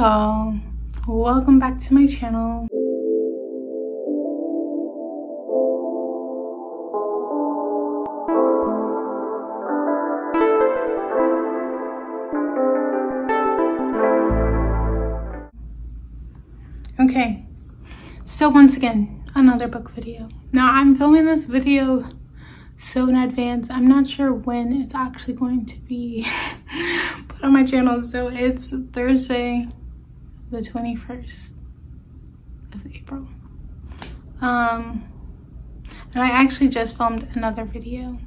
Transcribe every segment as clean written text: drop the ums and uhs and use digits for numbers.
y'all, welcome back to my channel. Okay, so once again, another book video. Now I'm filming this video so in advance, I'm not sure when it's actually going to be put on my channel. So it's Thursday the 21st of April, and I actually just filmed another video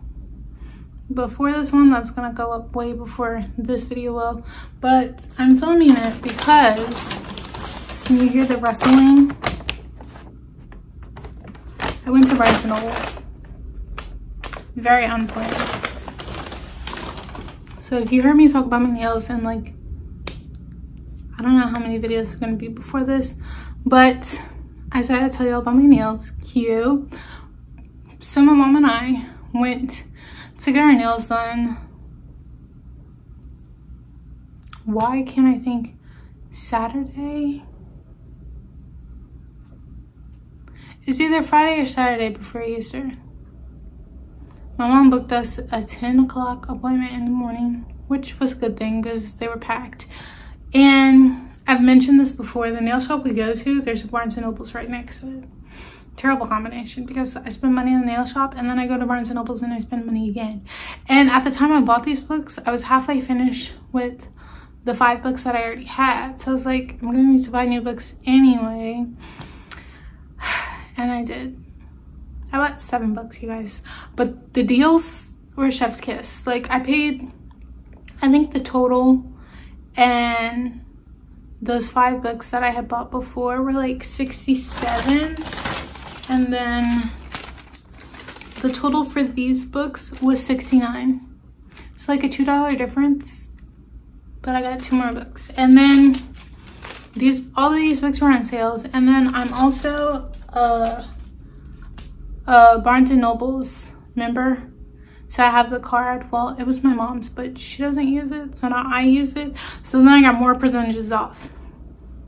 before this one that's gonna go up way before this video will, but I'm filming it because, can you hear the rustling? I went to Barnes & Noble's. Very unplanned. So if you heard me talk about my nails and like, I don't know how many videos are gonna be before this, but I said I'd tell you all about my nails. Cute. So my mom and I went to get our nails done. Why can't I think? Saturday? It's either Friday or Saturday before Easter. My mom booked us a 10 o'clock appointment in the morning, which was a good thing because they were packed. And I've mentioned this before, the nail shop we go to, there's a Barnes & Noble's right next to it. Terrible combination because I spend money in the nail shop and then I go to Barnes & Noble's and I spend money again. And at the time I bought these books, I was halfway finished with the 5 books that I already had. So I was like, I'm gonna need to buy new books anyway. And I did. I bought 7 books, you guys, but the deals were chef's kiss. Like I paid, I think the total and those 5 books that I had bought before were like $67, and then the total for these books was $69. It's like a $2 difference, but I got 2 more books. And then all of these books were on sales, and then I'm also Barnes & Noble's member, so I have the card. Well, it was my mom's, but she doesn't use it, so now I use it, so then I got more percentages off.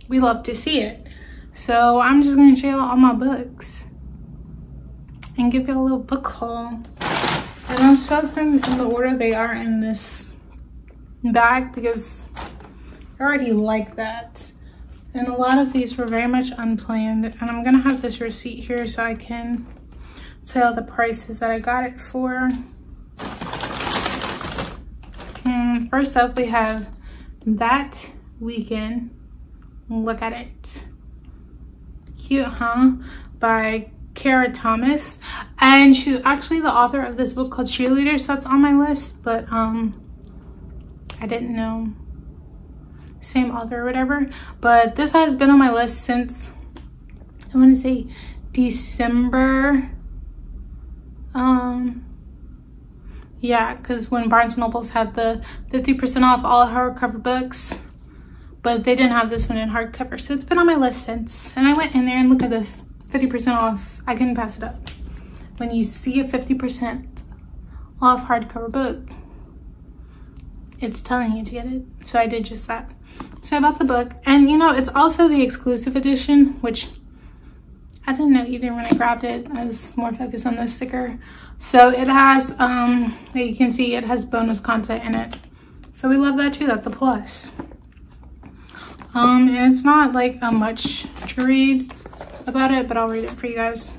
We love to see it. So I'm just gonna show you all my books and give you a little book haul, and I'll show them in the order they are in this bag because I already like that. And a lot of these were very much unplanned, and I'm gonna have this receipt here so I can tell the prices that I got it for. First up, we have That Weekend. Look at it. Cute, huh? By Kara Thomas. And she's actually the author of this book called Cheerleaders that's on my list, but I didn't know. Same author or whatever. But this has been on my list since, I want to say, December. Yeah, because when Barnes & Noble's had the 50% off all hardcover books, but they didn't have this one in hardcover, so it's been on my list since. And I went in there and look at this, 50% off. I couldn't pass it up. When you see a 50% off hardcover book, it's telling you to get it, so I did just that. So I bought the book, and you know, it's also the exclusive edition, which I didn't know either when I grabbed it. I was more focused on the sticker. So it has, like you can see, it has bonus content in it. So we love that too, that's a plus. And it's not like a much to read about it, but I'll read it for you guys.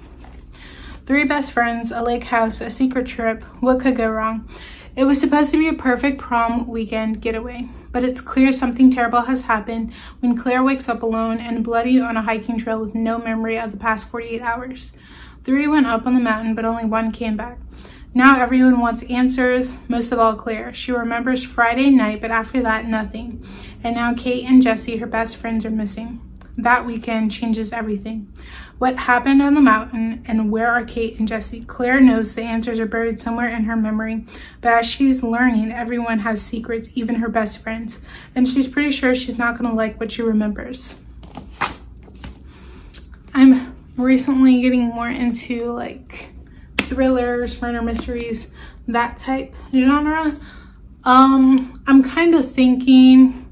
3 best friends, a lake house, a secret trip. What could go wrong? It was supposed to be a perfect prom weekend getaway, but it's clear something terrible has happened when Claire wakes up alone and bloody on a hiking trail with no memory of the past 48 hours. 3 went up on the mountain, but only 1 came back. Now everyone wants answers, most of all Claire. She remembers Friday night, but after that, nothing. And now Kate and Jesse, her best friends, are missing. That weekend changes everything. What happened on the mountain, and where are Kate and Jesse? Claire knows the answers are buried somewhere in her memory, but as she's learning, everyone has secrets, even her best friends, and she's pretty sure she's not gonna like what she remembers. I'm recently getting more into like thrillers, murder mysteries, that type genre. I'm kind of thinking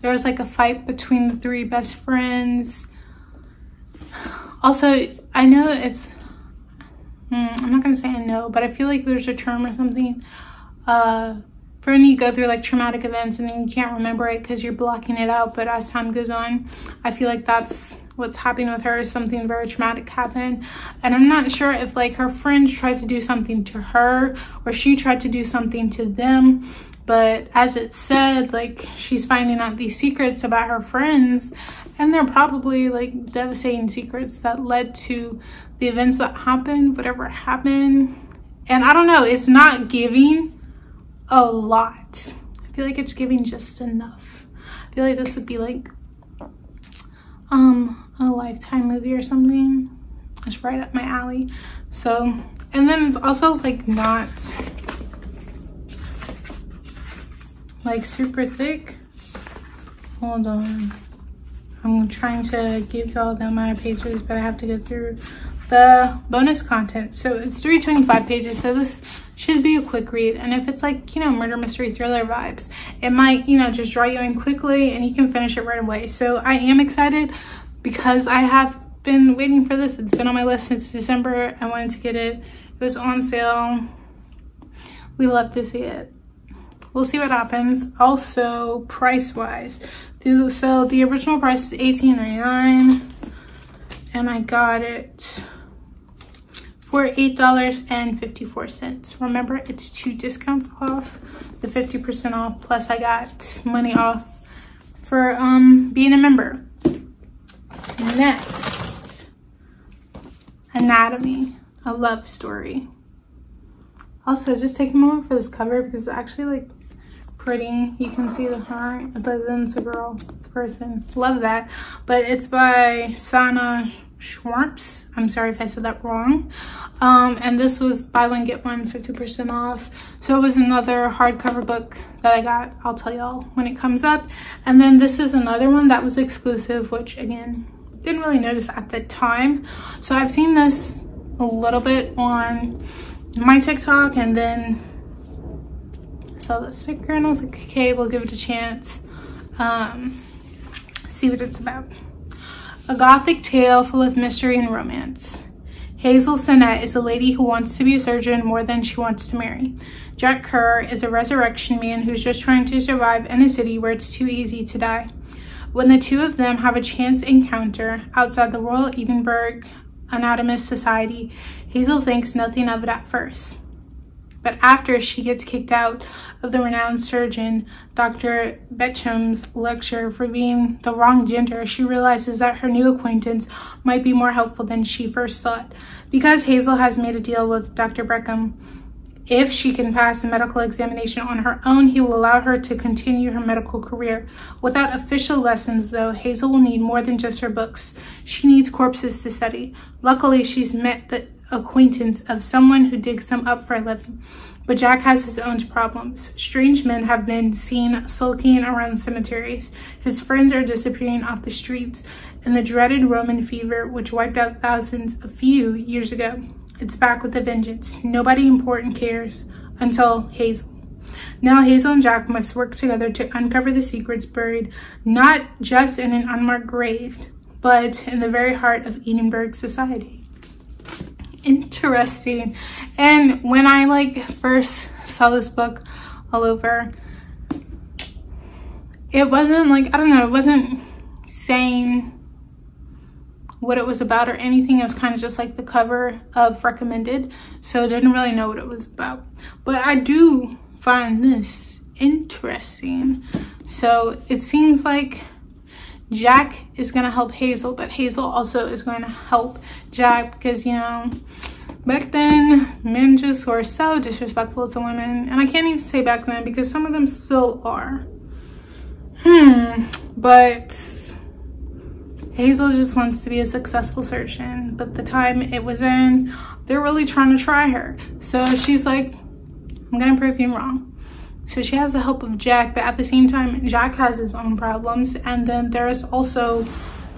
there was like a fight between the three best friends. Also, I know it's, I'm not gonna say I know, but I feel like there's a term or something for when you go through like traumatic events and then you can't remember it because you're blocking it out, but as time goes on, I feel like that's what's happening with her. Something very traumatic happened, and I'm not sure if like her friends tried to do something to her or she tried to do something to them, but as it said, like she's finding out these secrets about her friends, and they're probably like devastating secrets that led to the events that happened, whatever happened. And I don't know, it's not giving a lot. I feel like it's giving just enough. I feel like this would be like a Lifetime movie or something. It's right up my alley. So, and then it's also like not like super thick. Hold on, I'm trying to give y'all the amount of pages, but I have to go through the bonus content. So it's 325 pages, so this should be a quick read. And if it's like, you know, murder mystery thriller vibes, it might, you know, just draw you in quickly and you can finish it right away. So I am excited because I have been waiting for this. It's been on my list since December. I wanted to get it. It was on sale. We love to see it. We'll see what happens. Also, price wise, so the original price is $18.99 and I got it for $8.54. Remember, it's 2 discounts off, the 50% off, plus I got money off for being a member. Next, Anatomy, a love story. Also, just take a moment for this cover because it's actually like pretty. You can see the heart, but then it's a girl, it's a person. Love that. But it's by Schwartz. I'm sorry if I said that wrong. And this was buy one get one, 50% off. So it was another hardcover book that I got. I'll tell y'all when it comes up. And then this is another one that was exclusive, which again, didn't really notice at the time. So I've seen this a little bit on my TikTok, and then I saw the sticker and I was like, okay, we'll give it a chance. See what it's about. A gothic tale full of mystery and romance. Hazel Sennett is a lady who wants to be a surgeon more than she wants to marry. Jack Kerr is a resurrection man who's just trying to survive in a city where it's too easy to die. When the two of them have a chance encounter outside the Royal Edinburgh Anatomist Society, Hazel thinks nothing of it at first. But after she gets kicked out of the renowned surgeon Dr. Betcham's lecture for being the wrong gender, she realizes that her new acquaintance might be more helpful than she first thought. Because Hazel has made a deal with Dr. Beckham, if she can pass the medical examination on her own, he will allow her to continue her medical career. Without official lessons, though, Hazel will need more than just her books. She needs corpses to study. Luckily, she's met the acquaintance of someone who digs them up for a living. But Jack has his own problems. Strange men have been seen sulking around cemeteries. His friends are disappearing off the streets. And the dreaded Roman fever, which wiped out thousands a few years ago, it's back with a vengeance. Nobody important cares until Hazel. Now Hazel and Jack must work together to uncover the secrets buried not just in an unmarked grave, but in the very heart of Edinburgh society. Interesting. And when I like first saw this book all over, it wasn't like, I don't know, it wasn't saying what it was about or anything. It was kind of just like the cover of recommended, so I didn't really know what it was about. But I do find this interesting. So it seems like Jack is going to help Hazel, but Hazel also is going to help Jack because, you know, back then men just were so disrespectful to women, and I can't even say back then because some of them still are. But Hazel just wants to be a successful surgeon, but the time it was in, they're really trying to try her. So she's like, I'm gonna prove you wrong. So she has the help of Jack, but at the same time, Jack has his own problems. And then there's also,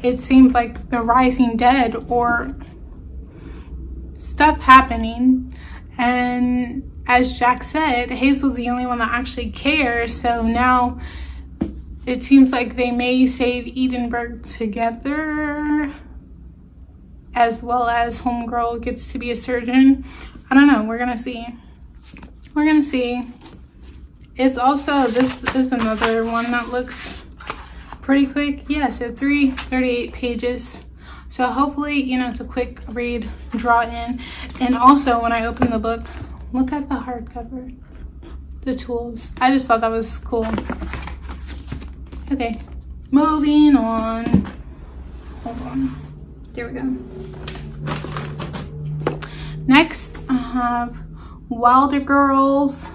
it seems like the rising dead or stuff happening. And as Jack said, Hazel's the only one that actually cares. So now it seems like they may save Edinburgh together, as well as homegirl gets to be a surgeon. I don't know, we're gonna see. We're gonna see. It's also, this is another one that looks pretty quick. Yeah, so 338 pages. So hopefully, you know, it's a quick read, draw in. And also when I open the book, look at the hardcover, the tools. I just thought that was cool. Okay, moving on. Hold on, there we go. Next, I have Wilder Girls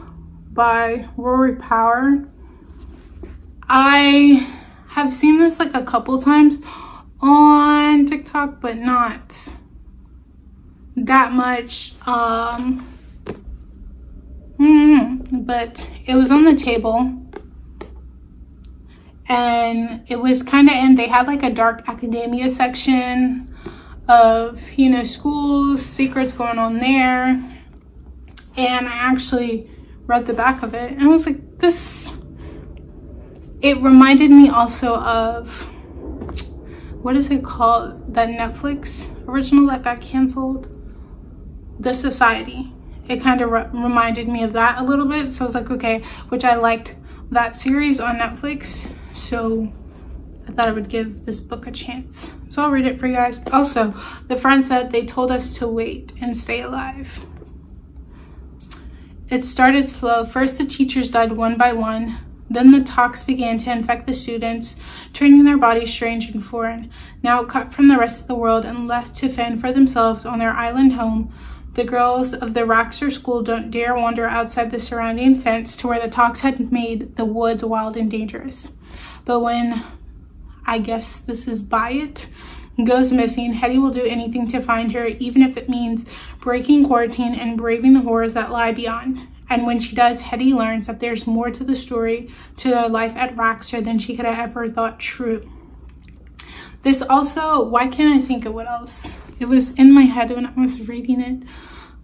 by Rory Power. I have seen this like a couple times on TikTok, but not that much. But it was on the table, and it was kind of in, they had like a dark academia section of, you know, schools, secrets going on there. And I actually read the back of it and I was like, this, it reminded me also of, what is it called, that Netflix original that got canceled, The Society. It kind of reminded me of that a little bit. So I was like, okay, which I liked that series on Netflix, so I thought I would give this book a chance. So I'll read it for you guys. Also, the friend said they told us to wait and stay alive. It started slow. First the teachers died one by one. Then the tox began to infect the students, turning their bodies strange and foreign. Now cut from the rest of the world and left to fend for themselves on their island home, the girls of the Raxter school don't dare wander outside the surrounding fence to where the tox had made the woods wild and dangerous. But when, I guess this is Byatt, goes missing, Hetty will do anything to find her, even if it means breaking quarantine and braving the horrors that lie beyond. And when she does, Hetty learns that there's more to the story, to their life at Raxter, than she could have ever thought true. This also, why can't I think of what else? It was in my head when I was reading it.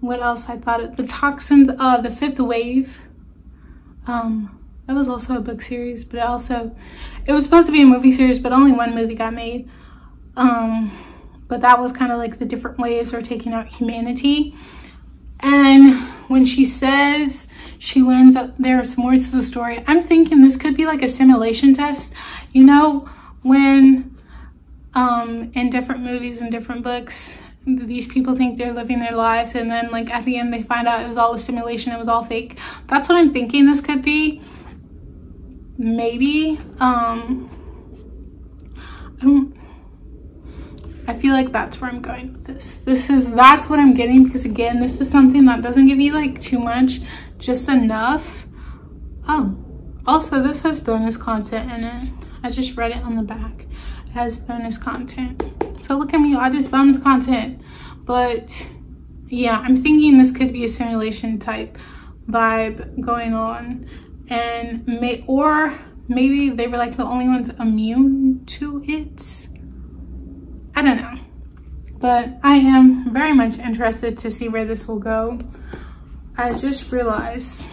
What else I thought it, the toxins, the Fifth Wave. That was also a book series, but it was supposed to be a movie series, but only one movie got made. But that was kind of like the different ways we're taking out humanity. And when she says she learns that there's more to the story, I'm thinking this could be like a simulation test. You know, when in different movies and different books, these people think they're living their lives, and then like at the end they find out it was all a simulation, it was all fake. That's what I'm thinking this could be. Maybe I feel like that's where I'm going with this. That's what I'm getting, because again, this is something that doesn't give you like too much, just enough. Oh, also this has bonus content in it. I just read it on the back. It has bonus content. So look at me, all this bonus content. But yeah, I'm thinking this could be a simulation type vibe going on. And maybe they were like the only ones immune to it. I don't know. But I am very much interested to see where this will go. I just realized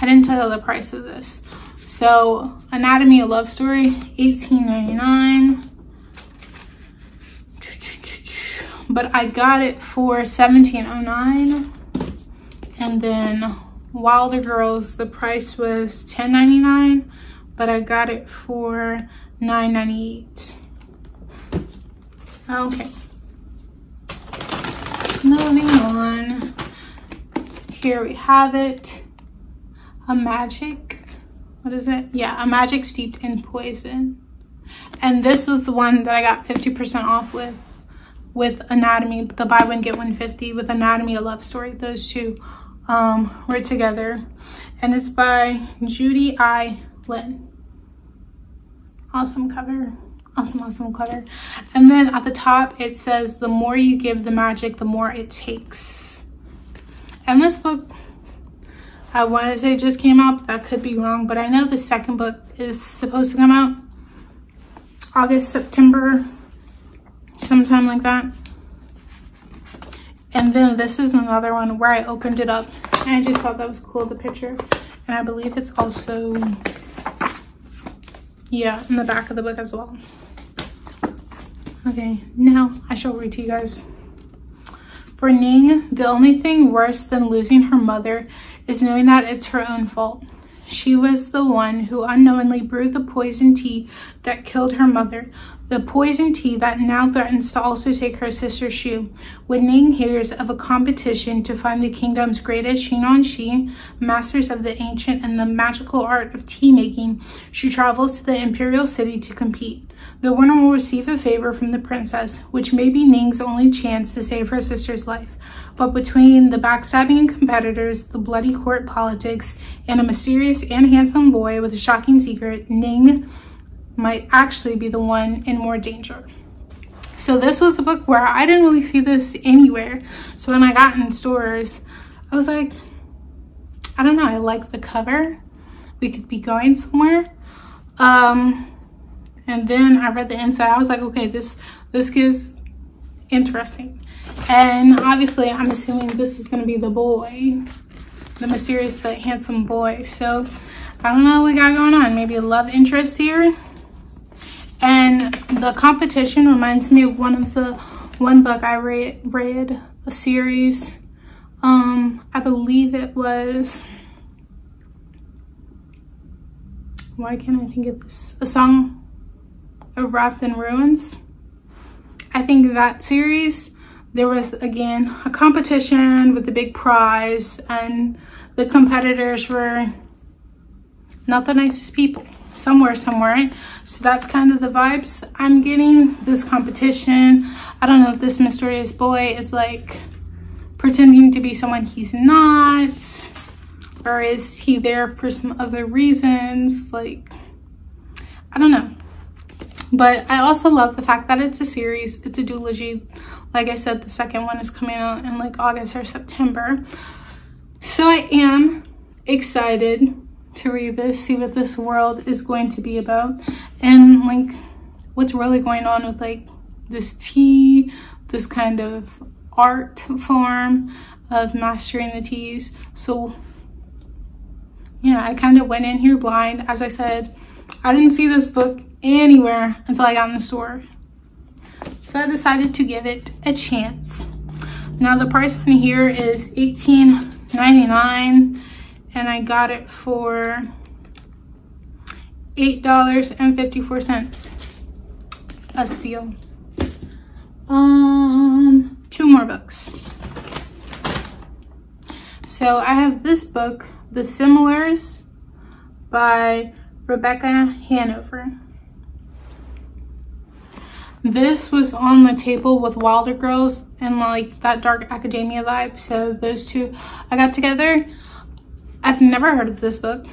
I didn't tell you the price of this. So Anatomy of Love Story, $18.99. But I got it for $17.09. And then Wilder Girls, the price was $10.99, but I got it for $9.98. Okay. Moving on. Here we have it. A magic. What is it? Yeah, a magic steeped in poison. And this was the one that I got 50% off with Anatomy, the buy one get one 50 with Anatomy of Love Story. Those two were together, and it's by Judy Lynn. Awesome cover. Awesome cover. And then at the top it says, the more you give the magic, the more it takes. And this book, I want to say just came out, but that could be wrong, but I know the second book is supposed to come out August, September, sometime like that. And then this is another one where I opened it up and I just thought that was cool, the picture. And I believe it's also Yeah, in the back of the book as well. Okay, now I shall read to you guys. For Ning, the only thing worse than losing her mother is knowing that it's her own fault. She was the one who unknowingly brewed the poison tea that killed her mother, the poison tea that now threatens to also take her sister's shoe. When Ning hears of a competition to find the kingdom's greatest Shinonshi, masters of the ancient and the magical art of tea making, she travels to the imperial city to compete. The winner will receive a favor from the princess, which may be Ning's only chance to save her sister's life. But between the backstabbing competitors, the bloody court politics, and a mysterious and handsome boy with a shocking secret, Ning might actually be the one in more danger. So this was a book where I didn't really see this anywhere. So when I got in stores, I was like, I don't know, I like the cover. We could be going somewhere. And then I read the inside. I was like, okay, this gets interesting. And obviously, I'm assuming this is going to be the boy, the mysterious but handsome boy. So I don't know what we got going on. Maybe a love interest here. And the competition reminds me of one book I read a series. I believe it was, why can't I think of this? A Song of Wrath and Ruins. I think that series, there was again a competition with the big prize, and the competitors were not the nicest people. Somewhere, right? So that's kind of the vibes I'm getting. This competition, I don't know if this mysterious boy is like pretending to be someone he's not, or is he there for some other reasons? Like, I don't know. But I also love the fact that it's a series. It's a duology. Like I said, the second one is coming out in like August or September. So I am excited to read this, see what this world is going to be about, and like what's really going on with like this tea, this kind of art form of mastering the teas. So yeah, I kind of went in here blind. As I said, I didn't see this book anywhere until I got in the store. So I decided to give it a chance. Now the price on here is $18.99 and I got it for $8.54. A steal. 2 more books. So I have this book, The Similars by Rebecca Hanover. This was on the table with Wilder Girls and like that dark academia vibe. So those two I got together. I've never heard of this book.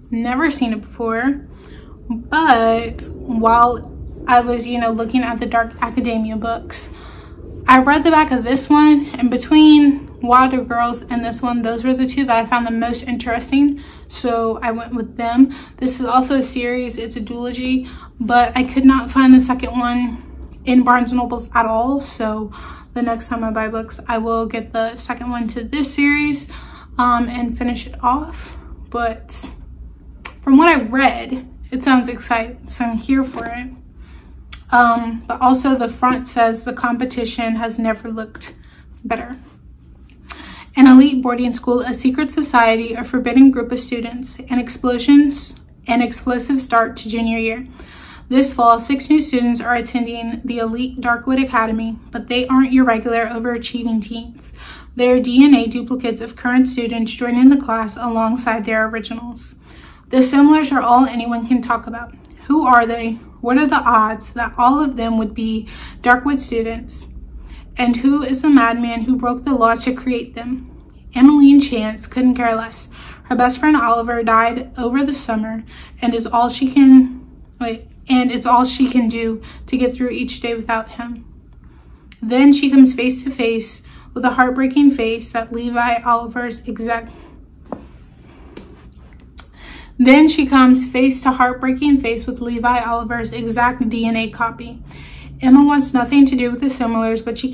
Never seen it before. But while I was, you know, looking at the dark academia books, I read the back of this one, and between Wilder Girls and this one, those were the two that I found the most interesting, so I went with them. This is also a series, it's a duology, but I could not find the second one in Barnes & Nobles at all, so the next time I buy books, I will get the second one to this series and finish it off. But from what I read, it sounds exciting, so I'm here for it. But also the front says the competition has never looked better. An elite boarding school, a secret society, a forbidden group of students, an explosive start to junior year. This fall, 6 new students are attending the elite Darkwood Academy, but they aren't your regular overachieving teens. They are DNA duplicates of current students joining the class alongside their originals. The similars are all anyone can talk about. Who are they? What are the odds that all of them would be Darkwood students? And who is the madman who broke the law to create them? Emmeline Chance couldn't care less. Her best friend Oliver died over the summer, and it's all she can do to get through each day without him. Then she comes face to face with a heartbreaking face that Levi Oliver's exact DNA copy. Emma wants nothing to do with the similars, but she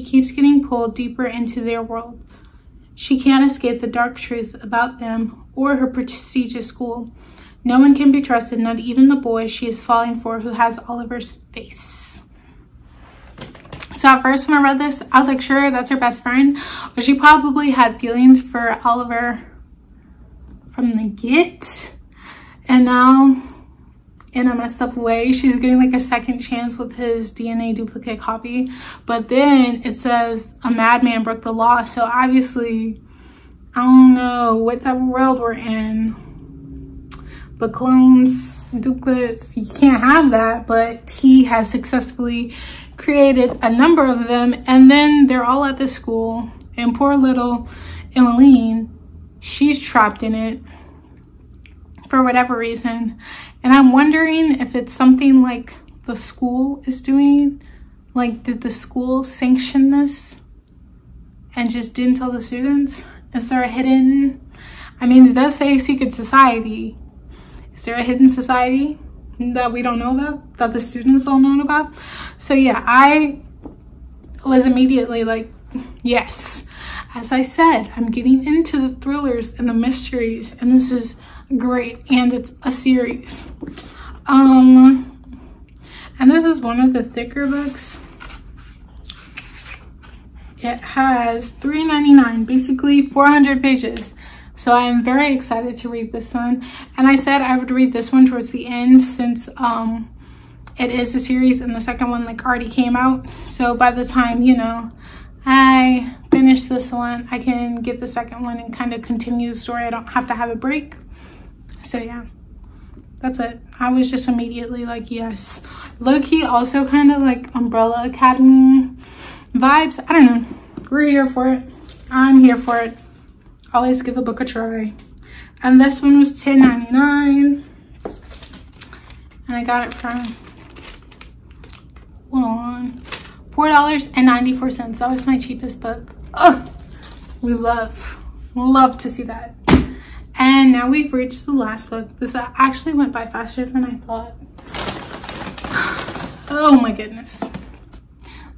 keeps getting pulled deeper into their world. She can't escape the dark truth about them or her prestigious school. No one can be trusted, not even the boy she is falling for who has Oliver's face. So at first when I read this, I was like, sure, that's her best friend. But she probably had feelings for Oliver from the get. And now, in a messed up way, she's getting like a second chance with his DNA duplicate copy. But then it says a madman broke the law. So obviously, I don't know what type of world we're in. But clones, duplicates, you can't have that. But he has successfully created a number of them. And then they're all at the school. And poor little Emmeline, she's trapped in it for whatever reason. And I'm wondering if it's something like the school is doing. Like, did the school sanction this and just didn't tell the students? Is there a hidden, I mean, it does say secret society. Is there a hidden society that we don't know about, that the students don't know about? So yeah, I was immediately like, yes. As I said, I'm getting into the thrillers and the mysteries, and this is great, and it's a series. And this is one of the thicker books. It has $3.99, basically 400 pages. So I am very excited to read this one. And I said I would read this one towards the end, since it is a series and the second one like already came out. So by the time, you know, I finish this one, I can get the second one and kind of continue the story. I don't have to have a break. So yeah, that's it. I was just immediately like, yes. Low-key also kind of like Umbrella Academy vibes. I don't know. We're here for it. I'm here for it. Always give a book a try. And this one was $10.99. And I got it from, hold on, $4.94. That was my cheapest book. Oh, we love to see that. And now we've reached the last book. This actually went by faster than I thought. Oh my goodness.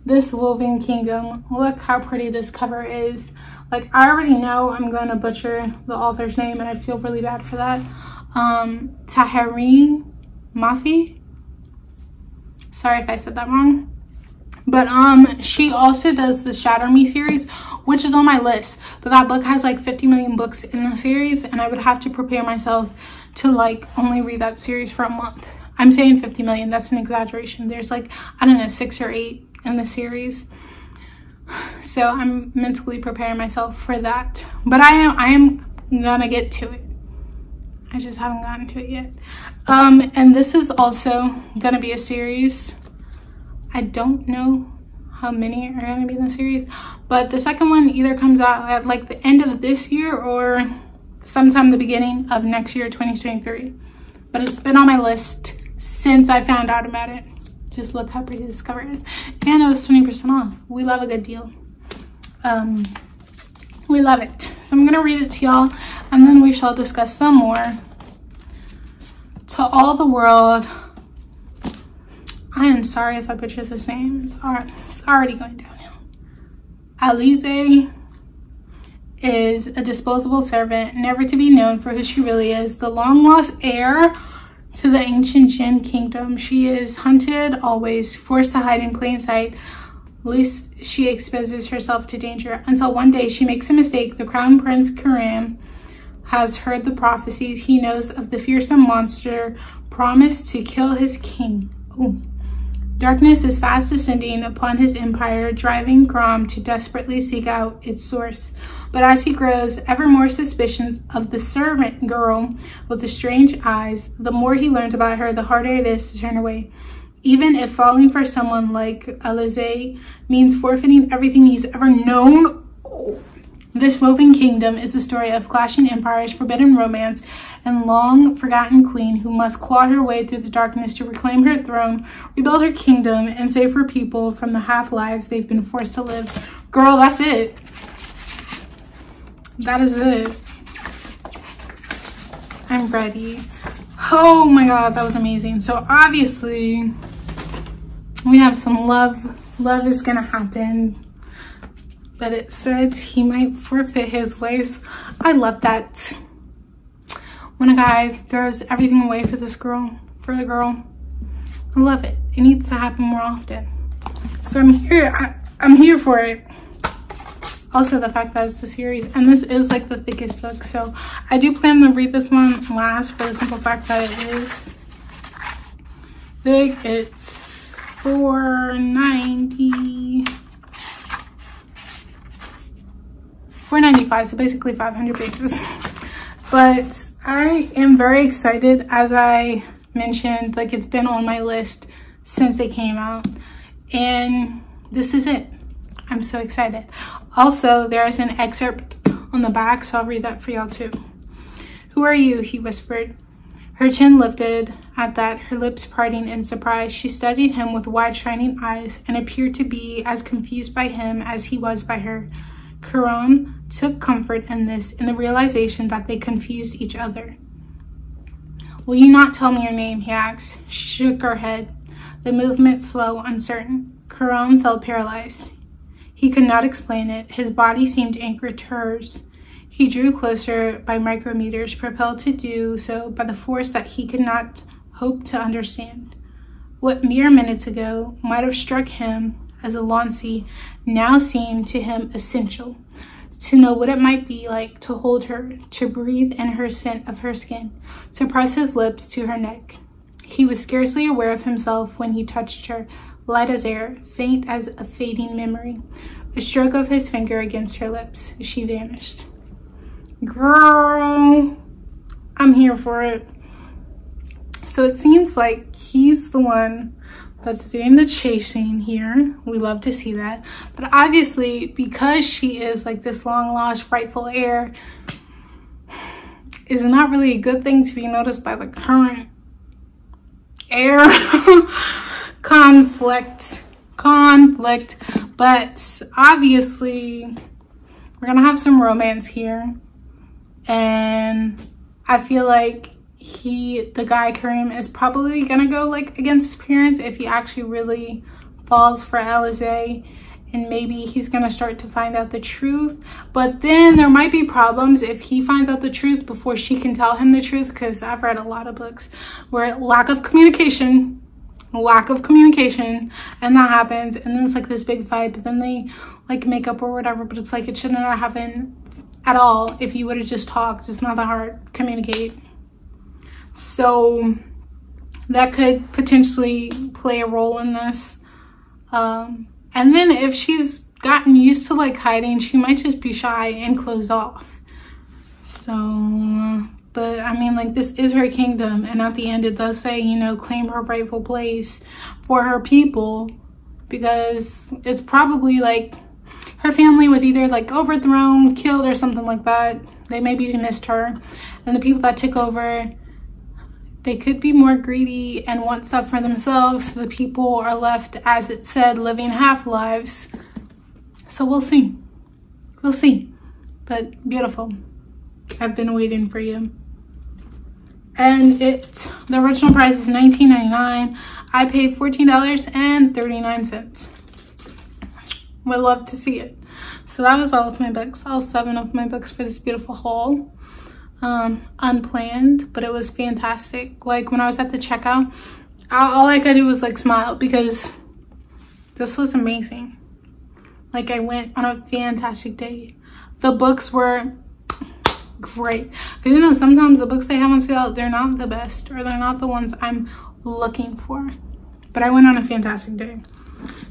This Woven Kingdom. Look how pretty this cover is. Like, I already know I'm going to butcher the author's name, and I feel really bad for that. Tahereh, Mafi. Sorry if I said that wrong. But she also does the Shatter Me series, which is on my list. But that book has like 50 million books in the series, and I would have to prepare myself to like only read that series for a month. I'm saying 50 million, that's an exaggeration. There's like, I don't know, 6 or 8 in the series. So I'm mentally preparing myself for that. But I am gonna get to it. I just haven't gotten to it yet. And this is also gonna be a series. I don't know how many are gonna be in the series, but the second one either comes out at like the end of this year or sometime the beginning of next year, 2023. But it's been on my list since I found out about it. Just look how pretty this cover is. And it was 20% off. We love a good deal. We love it. So I'm gonna read it to y'all, and then we shall discuss some more. To all the world, I am sorry if I butchered this name. It's already going downhill. Alize is a disposable servant, never to be known for who she really is. The long-lost heir to the ancient Jinn kingdom. She is hunted always, forced to hide in plain sight, lest she exposes herself to danger, until one day she makes a mistake. The crown prince Karam has heard the prophecies. He knows of the fearsome monster promised to kill his king. Ooh. Darkness is fast descending upon his empire, driving Karam to desperately seek out its source. But as he grows ever more suspicious of the servant girl with the strange eyes, the more he learns about her, the harder it is to turn away. Even if falling for someone like Alize means forfeiting everything he's ever known. This Woven Kingdom is a story of clashing empires, forbidden romance, and long-forgotten queen who must claw her way through the darkness to reclaim her throne, rebuild her kingdom, and save her people from the half-lives they've been forced to live. Girl, that's it. That is it. I'm ready. Oh my god, that was amazing. So obviously, we have some love. Love is gonna happen. but it said he might forfeit his waist. I love that. When a guy throws everything away for this girl, for the girl, I love it. It needs to happen more often. So I'm here. I'm here for it. Also, the fact that it's a series, and this is like the thickest book, so I do plan to read this one last for the simple fact that it is big. It's $4.95, so basically 500 pages. But I am very excited. As I mentioned, like, it's been on my list since it came out, and this is it. I'm so excited. Also, there's an excerpt on the back, so I'll read that for y'all too. "Who are you?" he whispered. Her chin lifted at that, her lips parting in surprise. She studied him with wide shining eyes and appeared to be as confused by him as he was by her. Karam took comfort in this, in the realization that they confused each other. "Will you not tell me your name?" he asked. She shook her head, the movement slow, uncertain. Karam felt paralyzed. He could not explain it. His body seemed anchored to hers. He drew closer by micrometers, propelled to do so by the force that he could not hope to understand. What mere minutes ago might have struck him as a lancey now seemed to him essential. To know what it might be like to hold her, to breathe in her scent of her skin, to press his lips to her neck. He was scarcely aware of himself when he touched her, light as air, faint as a fading memory. A stroke of his finger against her lips. She vanished. Girl, I'm here for it. So it seems like he's the one that's doing the chasing here. We love to see that. But obviously, because she is like this long lost rightful heir, is not really a good thing to be noticed by the current heir. conflict, but obviously we're gonna have some romance here, and I feel like the guy Kareem is probably gonna go like against his parents if he actually really falls for Alizé, and maybe he's gonna start to find out the truth. But then there might be problems if he finds out the truth before she can tell him the truth, because I've read a lot of books where lack of communication, and that happens, and then it's like this big fight, but then they like make up or whatever. But it's like it shouldn't have happened at all if you would have just talked. It's not that hard. Communicate. So that could potentially play a role in this. And then if she's gotten used to like hiding, she might just be shy and closed off. So, but I mean, like, this is her kingdom, and at the end it does say, you know, claim her rightful place for her people, because it's probably like her family was either like overthrown, killed, or something like that. They maybe missed her, and the people that took over, they could be more greedy and want stuff for themselves, so the people are left, as it said, living half lives. So we'll see. But beautiful. I've been waiting for you. And the original price is $19.99. I paid $14.39. Would love to see it. So that was all of my books, all 7 of my books for this beautiful haul. Unplanned, but it was fantastic. Like, when I was at the checkout, all I could do was like smile, because this was amazing. Like, I went on a fantastic day. The books were great, because you know, sometimes the books they have on sale, they're not the best, or they're not the ones I'm looking for. But I went on a fantastic day.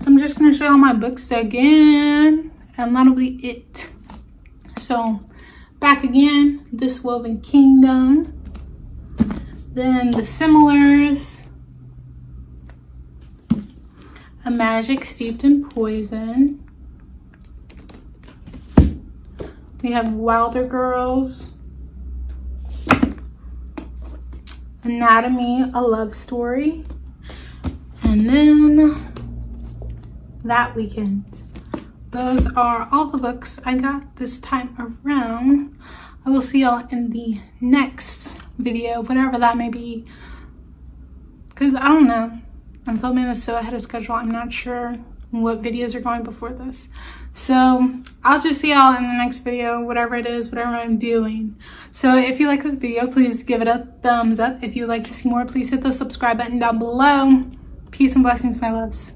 I'm just gonna show all my books again, and that'll be it. So back again, This Woven Kingdom, then The Similars, A Magic Steeped in Poison. We have Wilder Girls, Anatomy, A Love Story, and then That Weekend. Those are all the books I got this time around. I will see y'all in the next video, whatever that may be, because I don't know. I'm filming this so ahead of schedule. I'm not sure what videos are going before this. So I'll just see y'all in the next video, whatever it is, whatever I'm doing. So if you like this video, please give it a thumbs up. If you'd like to see more, please hit the subscribe button down below. Peace and blessings, my loves.